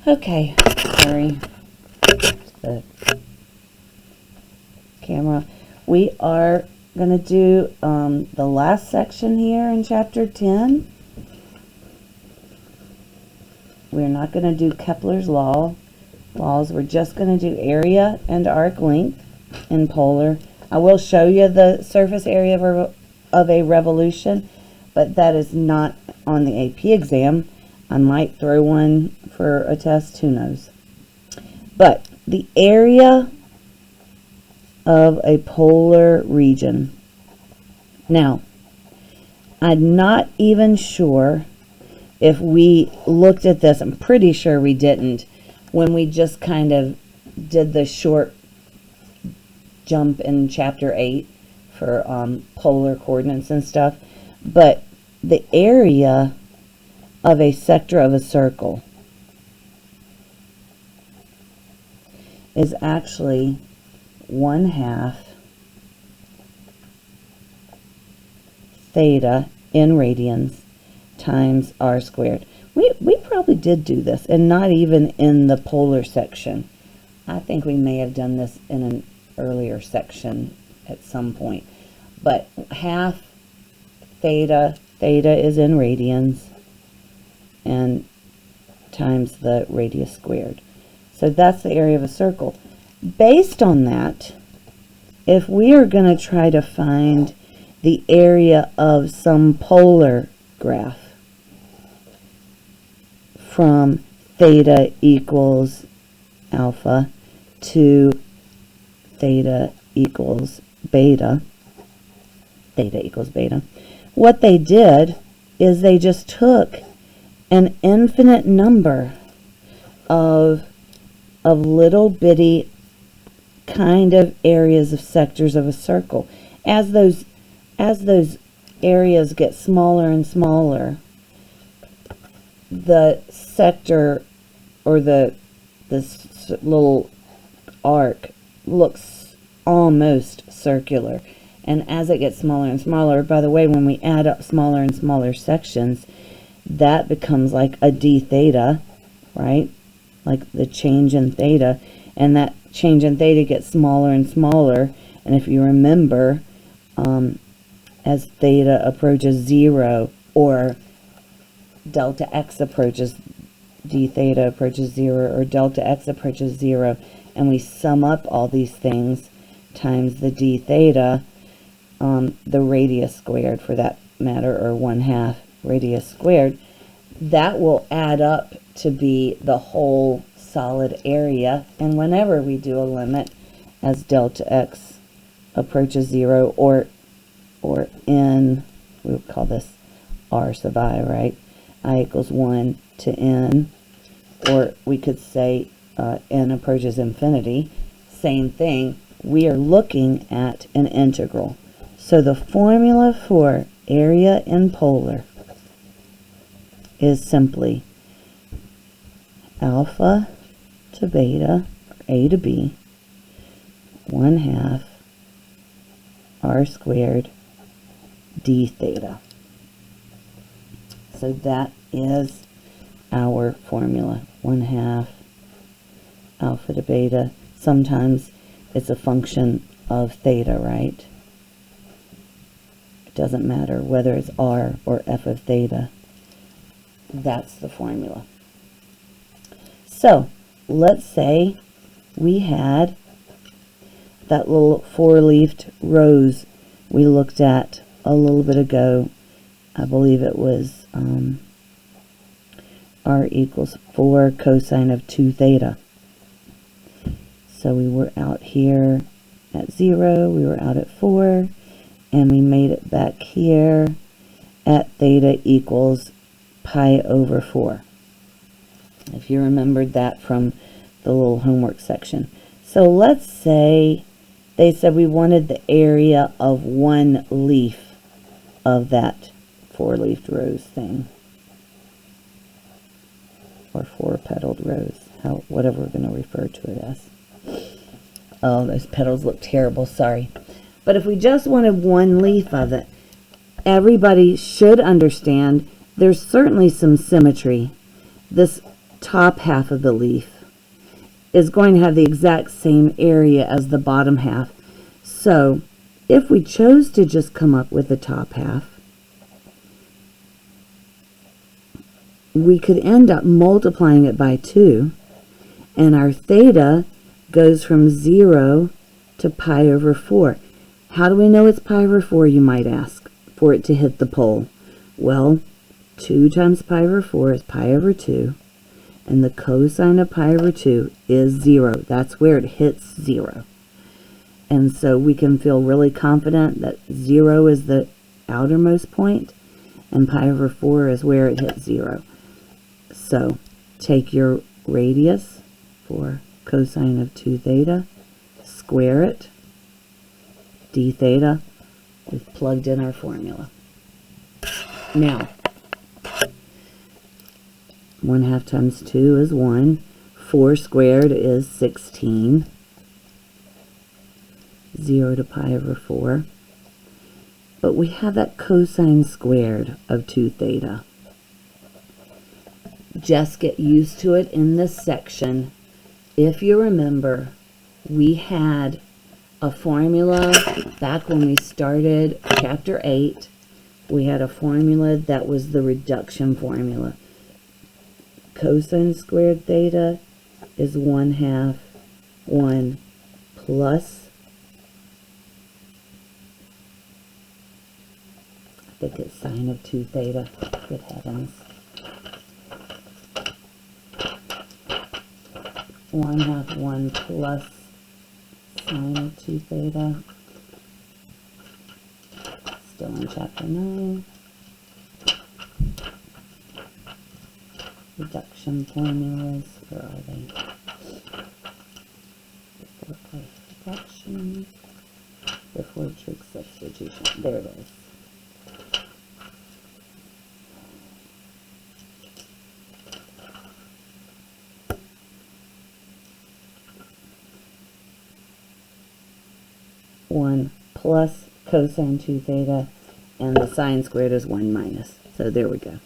Okay, sorry. The camera. We are going to do the last section here in chapter 10. We're not going to do Kepler's laws. We're just going to do area and arc length in polar. I will show you the surface area of a revolution, but that is not on the AP exam. I might throw one for a test, who knows. But the area of a polar region. Now, I'm not even sure if we looked at this. I'm pretty sure we didn't when we just kind of did the short jump in chapter 8 for polar coordinates and stuff. But the area of a sector of a circle is actually 1/2 theta in radians times r squared. We probably did do this, and not even in the polar section. I think we may have done this in an earlier section at some point. But 1/2 theta is in radians, and times the radius squared. So that's the area of a circle. Based on that, if we are going to try to find the area of some polar graph from theta equals alpha to theta equals beta, what they did is they just took an infinite number of little bitty kind of areas of sectors of a circle. As those areas get smaller and smaller, the sector or this little arc looks almost circular. And as it gets smaller and smaller, by the way, when we add up smaller and smaller sections, that becomes like a d theta, right? Like the change in theta, and that change in theta gets smaller and smaller. And if you remember, as theta approaches 0, or delta x approaches, d theta approaches 0, or delta x approaches 0, and we sum up all these things times the d theta, the radius squared for that matter, or 1/2 radius squared, that will add up to be the whole solid area. And whenever we do a limit as delta x approaches 0, or n, we would call this r sub I, right? I equals 1 to n, or we could say n approaches infinity. Same thing, we are looking at an integral. So the formula for area in polar is simply alpha to beta, or a to b, 1/2 r squared d theta. So that is our formula, 1/2 alpha to beta. Sometimes it's a function of theta, right? It doesn't matter whether it's r or f of theta. That's the formula. So let's say we had that little four-leafed rose we looked at a little bit ago. I believe it was r equals 4 cosine of 2 theta. So we were out here at 0, we were out at 4, and we made it back here at theta equals pi over 4. If you remembered that from the little homework section. So let's say they said we wanted the area of one leaf of that four-leafed rose thing, or four-petaled rose, whatever we're going to refer to it as. Oh, those petals look terrible, sorry. But if we just wanted one leaf of it, everybody should understand there's certainly some symmetry. This top half of the leaf is going to have the exact same area as the bottom half. So if we chose to just come up with the top half, we could end up multiplying it by 2, and our theta goes from 0 to pi over 4. How do we know it's pi over 4, you might ask, for it to hit the pole? Well, 2 times pi over 4 is pi over 2, and the cosine of pi over 2 is 0. That's where it hits 0. And so we can feel really confident that 0 is the outermost point, and pi over 4 is where it hits 0. So take your radius for cosine of 2 theta, square it, d theta. We've plugged in our formula. Now, 1/2 times 2 is 1. 4 squared is 16. 0 to pi over 4. But we have that cosine squared of 2 theta. Just get used to it in this section. If you remember, we had a formula back when we started chapter 8. We had a formula that was the reduction formula. Cosine squared theta is 1/2 1 plus, I think it's sine of 2 theta. Good heavens. 1/2 1 plus sine of 2 theta. Still in chapter 9. Reduction formulas. Where are they? Before classification. Before trig substitution. There it is. One plus cosine 2 theta, and the sine squared is 1 minus. So there we go.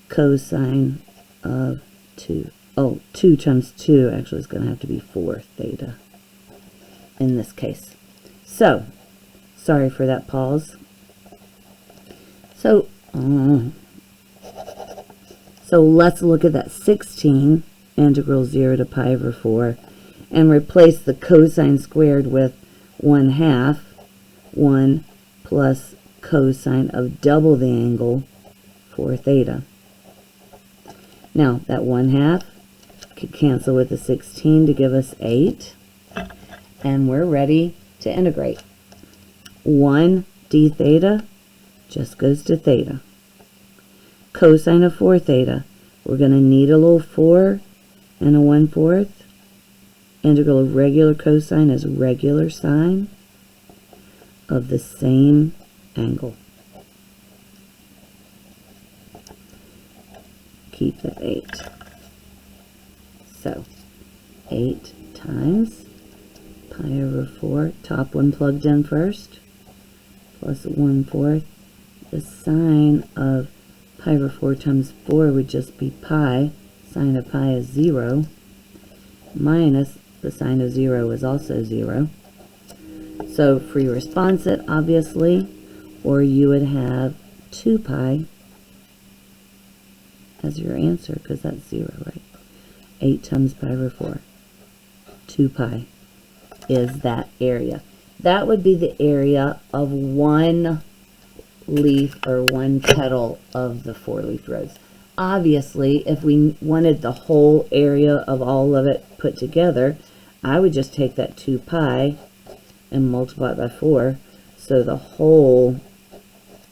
Cosine of 2. Oh, 2 times 2 actually is going to have to be 4 theta in this case. So, sorry for that pause. So let's look at that 16, integral 0 to pi over 4, and replace the cosine squared with 1/2 1 plus cosine of double the angle 4 theta. Now that 1/2 could cancel with the 16 to give us 8, and we're ready to integrate. 1 d theta just goes to theta. Cosine of 4 theta, we're going to need a little 4 and a 1/4. Integral of regular cosine is regular sine of the same angle. Keep the 8. So 8 times pi over 4, top one plugged in first, plus 1/4. The sine of pi over 4 times 4 would just be pi. Sine of pi is 0, minus the sine of 0 is also 0. So free response it, obviously, or you would have 2 pi as your answer, because that's 0, right? 8 times pi over 4. 2 pi is that area. That would be the area of one leaf or one petal of the 4-leaf rose. Obviously, if we wanted the whole area of all of it put together, I would just take that 2 pi and multiply it by 4. So the whole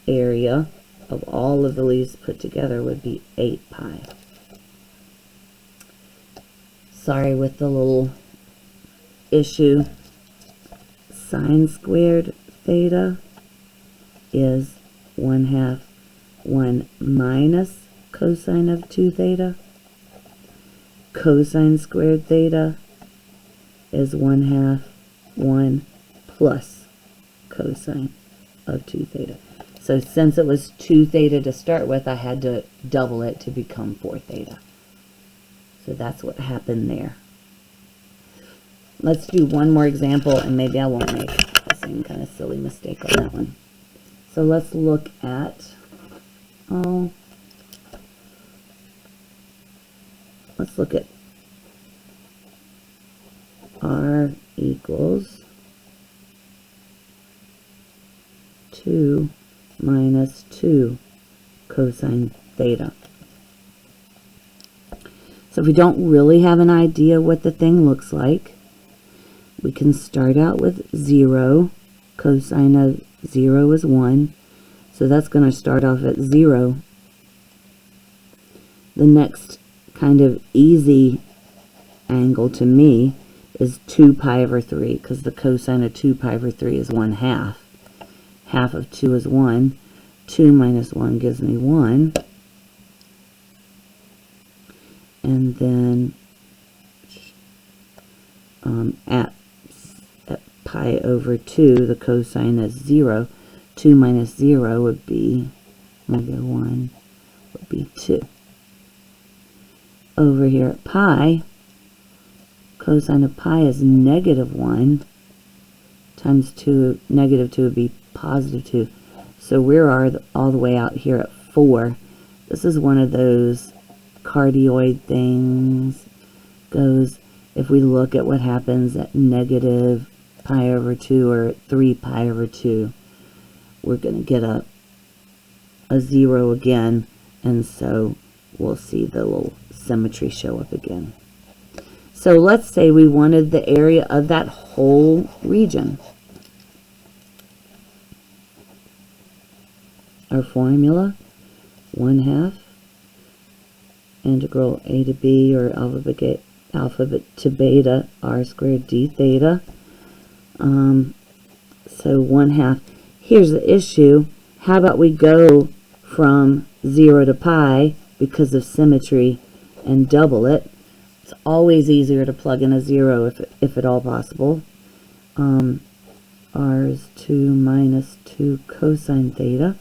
area of all of the leaves put together would be 8 pi. Sorry with the little issue. Sine squared theta is 1/2 1 minus cosine of 2 theta. Cosine squared theta is 1/2 1 plus cosine of 2 theta. So since it was 2 theta to start with, I had to double it to become 4 theta. So that's what happened there. Let's do one more example, and maybe I won't make the same kind of silly mistake on that one. So let's look at, let's look at r equals 2 minus 2 cosine theta. So if we don't really have an idea what the thing looks like, we can start out with 0. Cosine of 0 is 1. So that's going to start off at 0. The next kind of easy angle to me is 2 pi over 3, because the cosine of 2 pi over 3 is 1/2. Half of 2 is 1. 2 minus 1 gives me 1. And then at pi over 2, the cosine is 0. 2 minus 0 would be, negative 1, would be 2. Over here at pi, cosine of pi is negative 1 times 2, negative 2 would be positive 2. So we're all the way out here at 4. This is one of those cardioid things. Goes, if we look at what happens at negative pi over 2 or 3 pi over 2, we're going to get a 0 again, and so we'll see the little symmetry show up again. So let's say we wanted the area of that whole region. Our formula, 1/2 integral a to b, or alphabet to beta, r squared d theta. So 1/2. Here's the issue. How about we go from 0 to pi because of symmetry and double it? It's always easier to plug in a 0 if at all possible. R is 2 minus 2 cosine theta.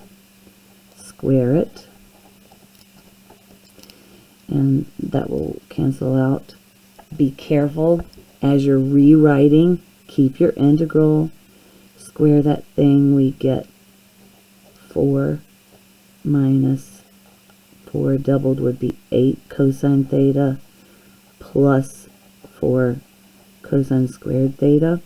Square it. And that will cancel out. Be careful as you're rewriting. Keep your integral. Square that thing. We get 4 minus 4 doubled would be 8 cosine theta plus 4 cosine squared theta.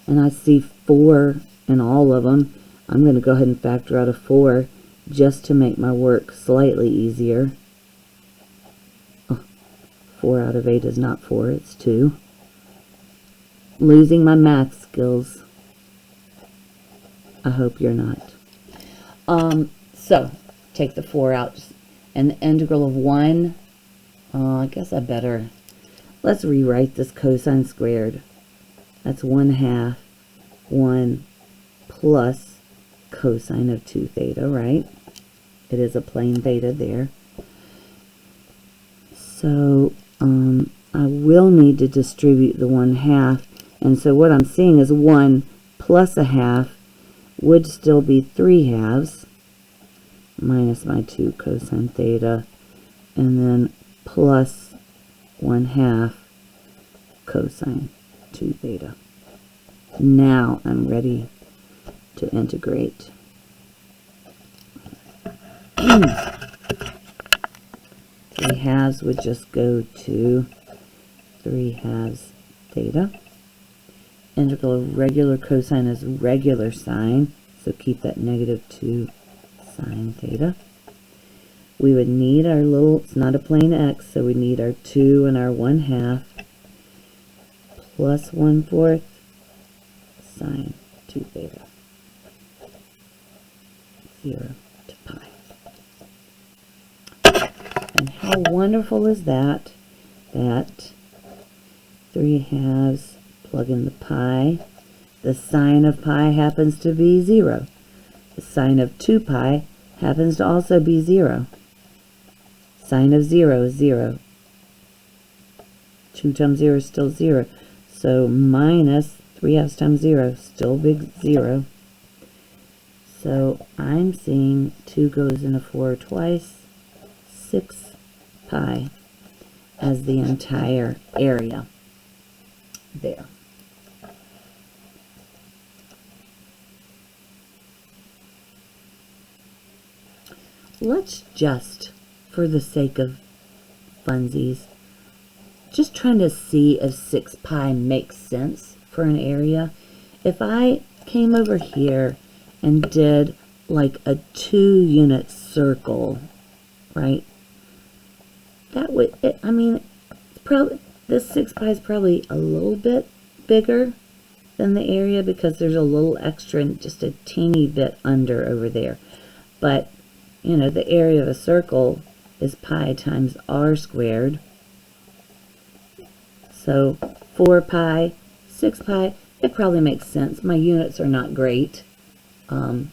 And I see 4 in all of them. I'm going to go ahead and factor out a 4 just to make my work slightly easier. 4 out of 8 is not 4, it's 2. Losing my math skills. I hope you're not. So, take the 4 out. And the integral of 1, I guess I better, let's rewrite this cosine squared. That's 1/2, 1 plus cosine of 2 theta, right? It is a plane theta there. So, I will need to distribute the 1/2. And so what I'm seeing is 1 plus 1/2 would still be 3/2 minus my 2 cosine theta, and then plus 1/2 cosine 2 theta. Now I'm ready to integrate. 3/2 would just go to 3/2 theta. Integral of regular cosine is regular sine, so keep that negative 2 sine theta. We would need our little, it's not a plane x, so we need our 2 and our 1/2 plus 1/4 sine 2 theta. 0 to pi. And how wonderful is that? That 3/2, plug in the pi. The sine of pi happens to be 0. The sine of 2 pi happens to also be 0. Sine of 0 is 0. 2 times 0 is still 0. So minus 3/2 times 0, still big 0. So I'm seeing 2 goes in a 4 twice. 6 pi as the entire area there. Let's just, for the sake of funsies, just trying to see if 6 pi makes sense for an area. If I came over here and did like a 2-unit circle, right? That would, I mean, probably this 6 pi is probably a little bit bigger than the area because there's a little extra and just a teeny bit under over there. But, you know, the area of a circle is pi times r squared. So 4 pi, 6 pi, it probably makes sense. My units are not great. And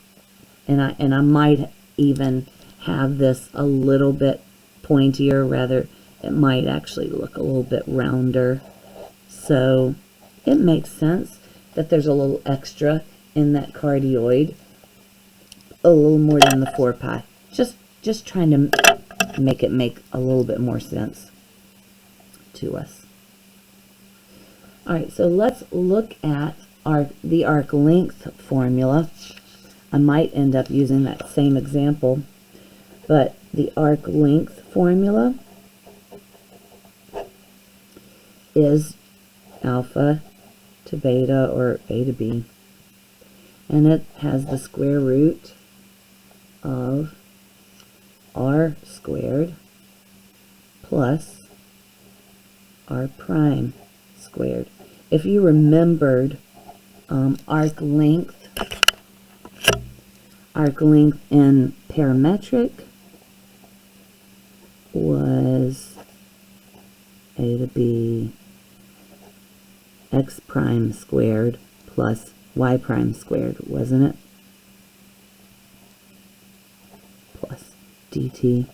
I might even have this a little bit pointier, rather it might actually look a little bit rounder. So it makes sense that there's a little extra in that cardioid, a little more than the 4 pi. Just trying to make it make a little bit more sense to us. All right, so let's look at the arc length formula. I might end up using that same example, but the arc length formula is alpha to beta, or a to b, and it has the square root of r squared plus r prime squared. If you remembered, arc length in parametric was a to b x prime squared plus y prime squared, wasn't it? Plus dt.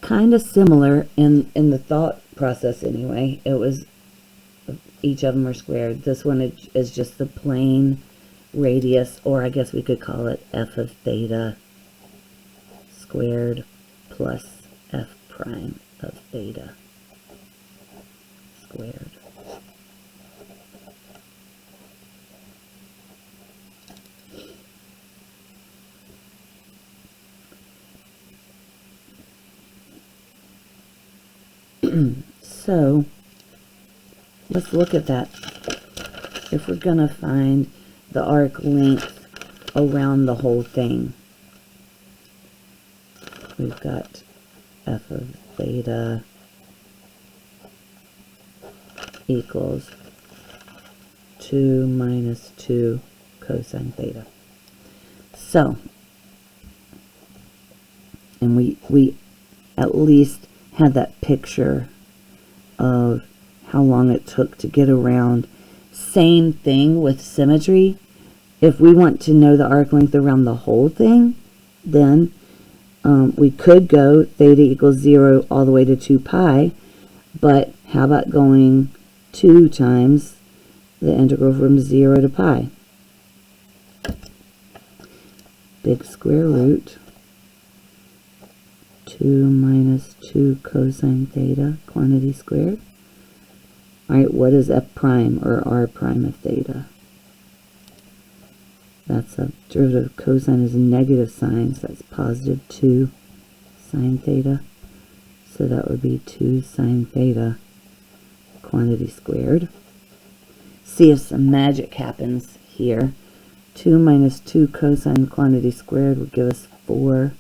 Kind of similar in the thought process anyway. It was, each of them are squared. This one is just the plain radius, or I guess we could call it f of theta squared plus f prime of theta squared. So let's look at that. If we're going to find the arc length around the whole thing, we've got f of theta equals 2 minus 2 cosine theta. So, and we at least had that picture of how long it took to get around. Same thing with symmetry. If we want to know the arc length around the whole thing, then we could go theta equals 0 all the way to 2 pi, but how about going 2 times the integral from 0 to pi? Big square root 2 minus 2 cosine theta, quantity squared. Alright, what is f prime or r prime of theta? That's a derivative of cosine is a negative sign, so that's positive 2 sine theta. So that would be 2 sine theta, quantity squared. See if some magic happens here. 2 minus 2 cosine quantity squared would give us 4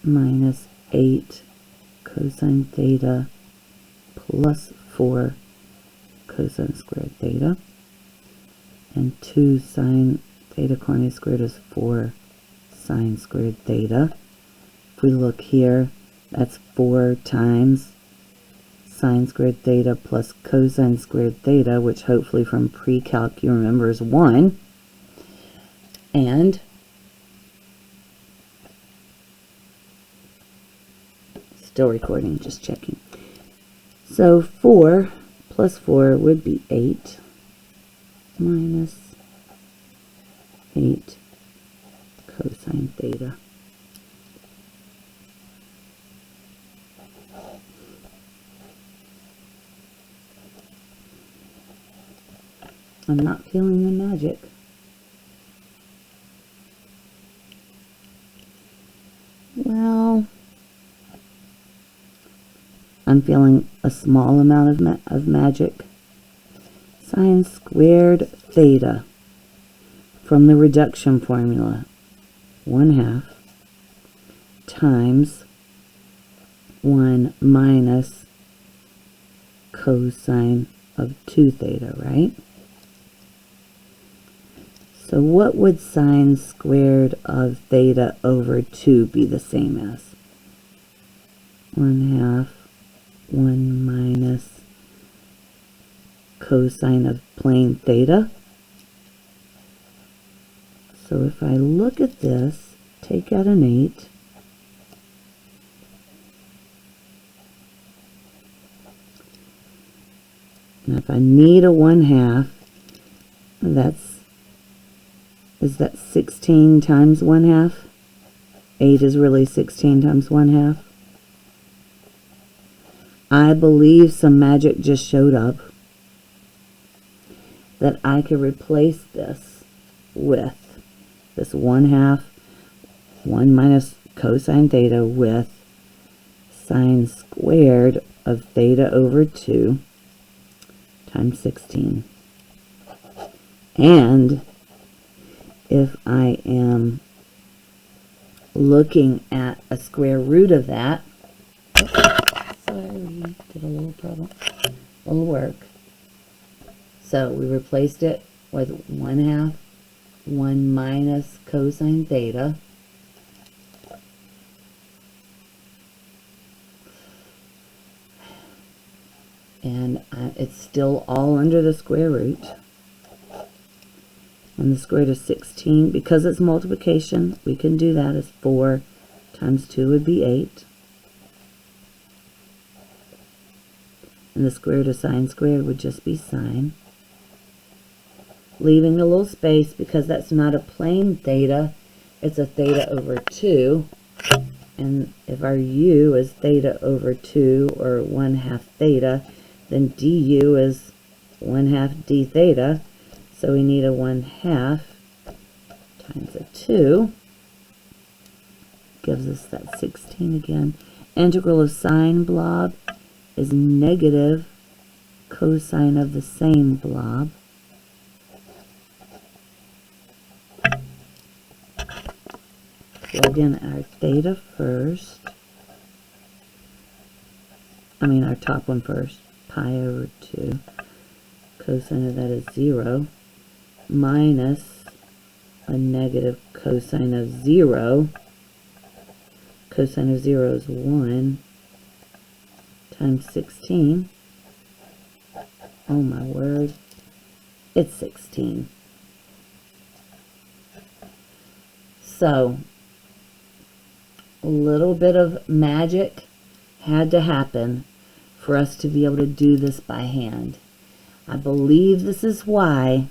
minus 8 cosine theta plus 4 cosine squared theta. And 2 sine theta quantity squared is 4 sine squared theta. If we look here, that's 4 times sine squared theta plus cosine squared theta, which hopefully from pre-calc you remember is 1. And still recording, just checking. So 4 plus 4 would be 8 minus 8 cosine theta. I'm not feeling the magic. Well, I'm feeling a small amount of magic. Sine squared theta from the reduction formula, 1/2 times 1 minus cosine of 2 theta, right? So what would sine squared of theta over 2 be the same as? 1/2 1 minus cosine of plane theta. So if I look at this, take out an 8, and if I need a 1/2, is that 16 times 1/2? 8 is really 16 times 1/2. I believe some magic just showed up that I could replace this with this 1/2, 1 minus cosine theta with sine squared of theta over 2 times 16. And if I am looking at a square root of that, sorry, did a little work. So we replaced it with 1/2, 1 minus cosine theta, and it's still all under the square root. And the square root of 16, because it's multiplication, we can do that as 4 times 2 would be 8. And the square root of sine squared would just be sine. Leaving a little space because that's not a plane theta, it's a theta over 2. And if our u is theta over 2, or 1/2 theta, then du is 1/2 d theta. So we need a 1/2 times a 2. Gives us that 16 again. Integral of sine blob is negative cosine of the same blob. Plug in our theta first. Our top one first. Pi over 2. Cosine of that is 0. Minus a negative cosine of 0. Cosine of 0 is 1 times 16. Oh my word. It's 16. So, a little bit of magic had to happen for us to be able to do this by hand. I believe this is why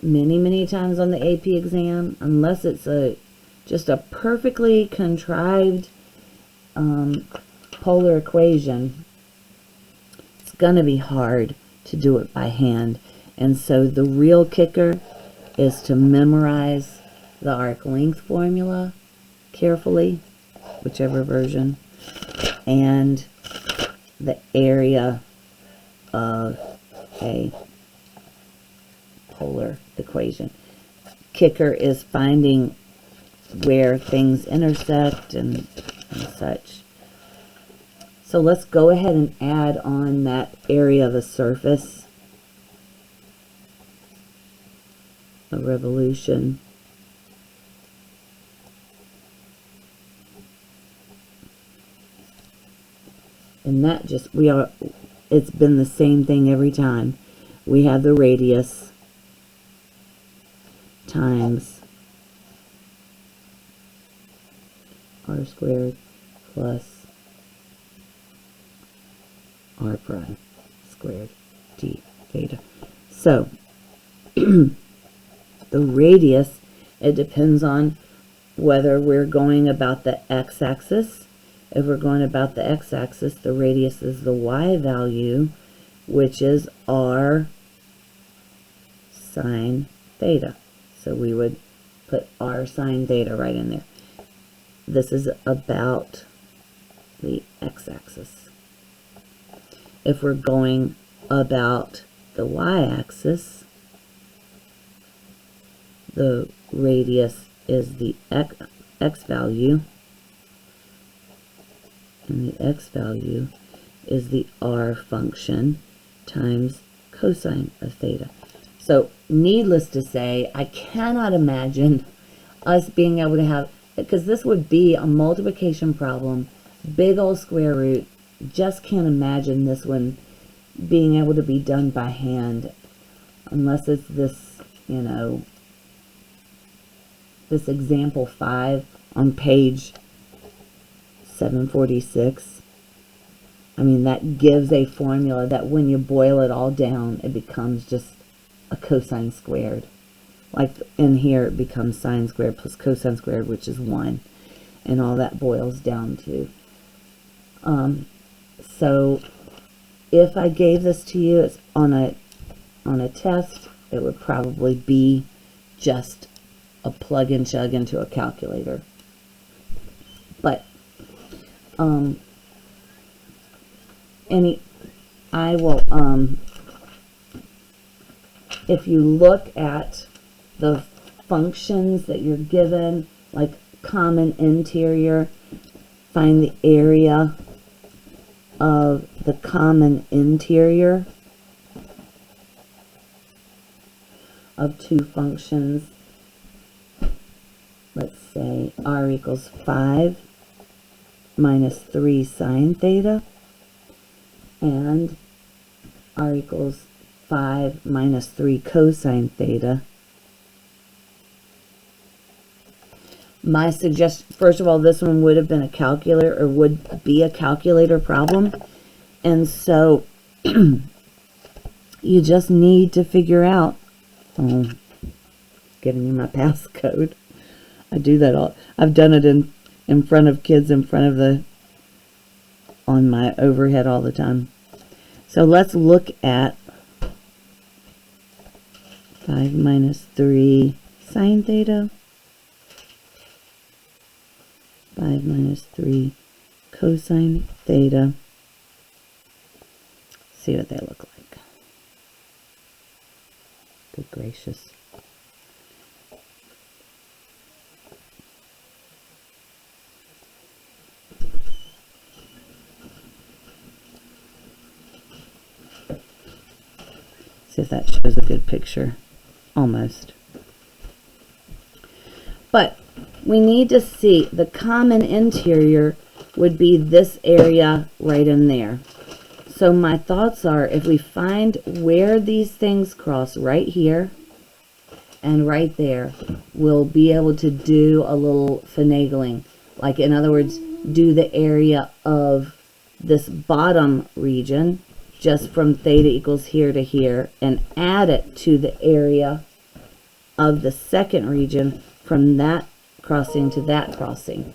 many times on the AP exam, unless it's just a perfectly contrived polar equation, it's going to be hard to do it by hand. And so the real kicker is to memorize the arc length formula carefully, whichever version, and the area of a polar equation. Kicker is finding where things intersect and such. So let's go ahead and add on that area of a surface, a revolution. And that just, it's been the same thing every time. We have the radius times r squared plus r prime squared d theta. So, the radius, it depends on whether we're going about the x-axis If we're going about the x-axis, the radius is the y value, which is r sine theta. So we would put r sine theta right in there. This is about the x-axis. If we're going about the y-axis, the radius is the x value, and the x value is the r function times cosine of theta. So, needless to say, I cannot imagine us being able to have, because this would be a multiplication problem, big old square root. Just can't imagine this one being able to be done by hand, unless it's this, you know, this example 5 on page 746. I mean, that gives a formula that when you boil it all down, it becomes just a cosine squared. Like in here, it becomes sine squared plus cosine squared, which is 1. And all that boils down to. So if I gave this to you, it's on a test, it would probably be just a plug and chug into a calculator. But I will if you look at the functions that you're given, like common interior, find the area of the common interior of two functions. Let's say r equals 5 minus 3 sine theta, and r equals 5 minus 3 cosine theta. My suggestion, first of all, this one would have been a calculator, or would be a calculator problem. And so you just need to figure out, giving you my passcode. I do that all, I've done it in front of kids, in front of on my overhead all the time. So let's look at 5 minus 3 sine theta, 5 minus 3 cosine theta. See what they look like. Good gracious. See if that shows a good picture. Almost. But we need to see the common interior would be this area right in there. So my thoughts are, if we find where these things cross right here and right there, we'll be able to do a little finagling. Like, in other words, do the area of this bottom region just from theta equals here to here, and add it to the area of the second region from that crossing to that crossing.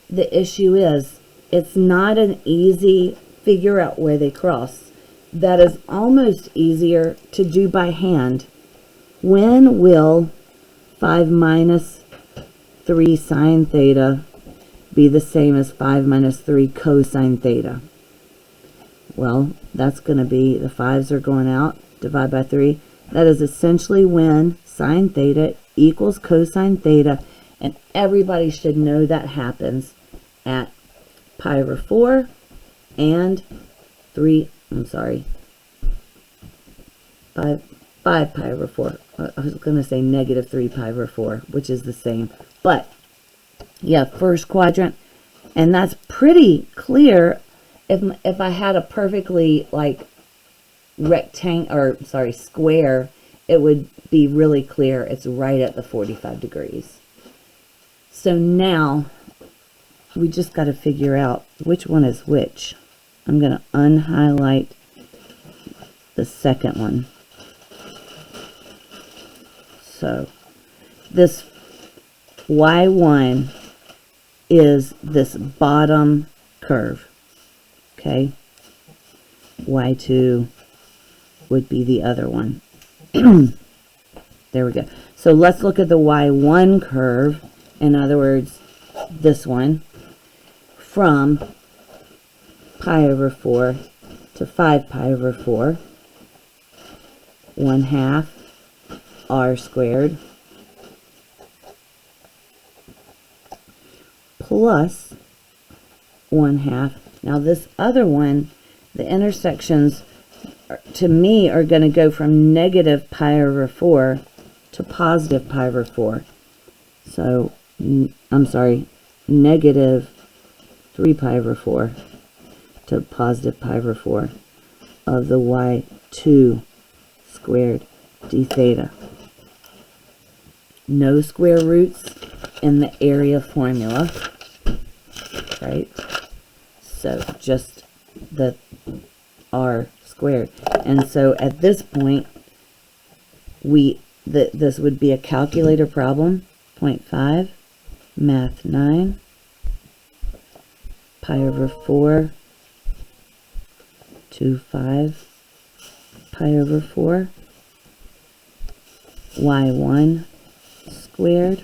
The issue is, it's not an easy figure out where they cross. That is almost easier to do by hand. When will 5 minus 3 sine theta be the same as 5 minus 3 cosine theta? Well, that's going to be, the 5's are going out, divide by 3. That is essentially when sine theta equals cosine theta, and everybody should know that happens at pi over 4 and 5 pi over 4. I was going to say negative 3 pi over 4, which is the same. But, yeah, first quadrant, and that's pretty clear. If I had a perfectly, like, square, it would be really clear. It's right at the 45 degrees. So now we just got to figure out which one is which. I'm going to unhighlight the second one. So this y1 is this bottom curve. Okay, y2 would be the other one. There we go. So let's look at the y1 curve. In other words, this one, from pi over 4 to 5 pi over 4, 1/2 r squared plus 1/2. Now this other one, the intersections to me are going to go from negative pi over 4 to positive pi over 4. So, I'm sorry, negative 3 pi over 4 to positive pi over 4 of the y2 squared d theta. No square roots in the area formula, right? So just the r squared. And so at this point, this would be a calculator problem. 0.5, math 9, pi over 4 to 5 pi over 4, y1 squared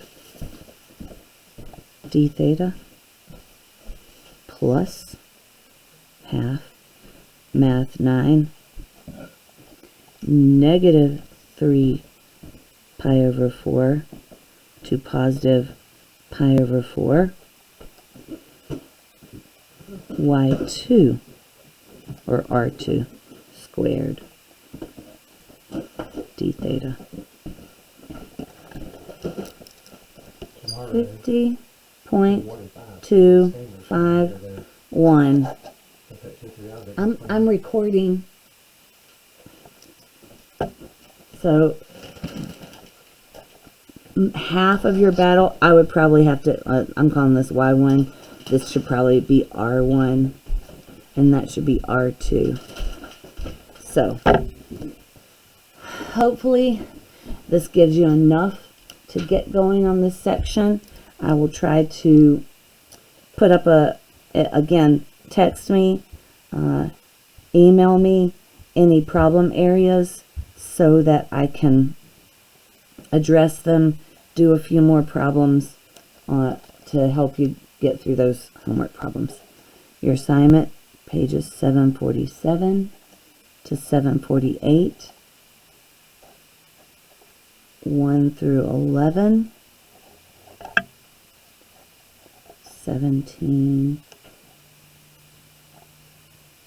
d theta plus half, math 9, negative 3 pi over 4 to positive pi over 4, y2 or r2 squared d theta. 50.251. I'm recording. So half of your battle, I would probably have to, I'm calling this Y1. This should probably be R1. And that should be R2. So, hopefully this gives you enough to get going on this section. I will try to put up again, text me, email me any problem areas so that I can address them, do a few more problems to help you get through those homework problems. Your assignment, pages 747 to 748, 1 through 11, 17,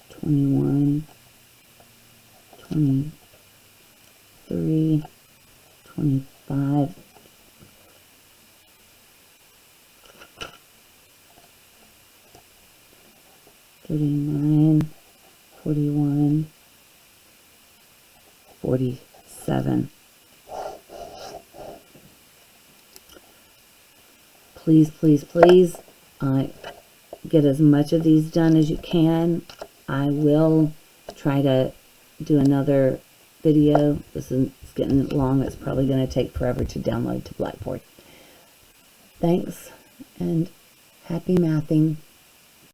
21, 23, 25, 39, 41, 47. Please, please, please, get as much of these done as you can. I will try to do another video. This is getting long. It's probably going to take forever to download to Blackboard. Thanks, and happy mathing.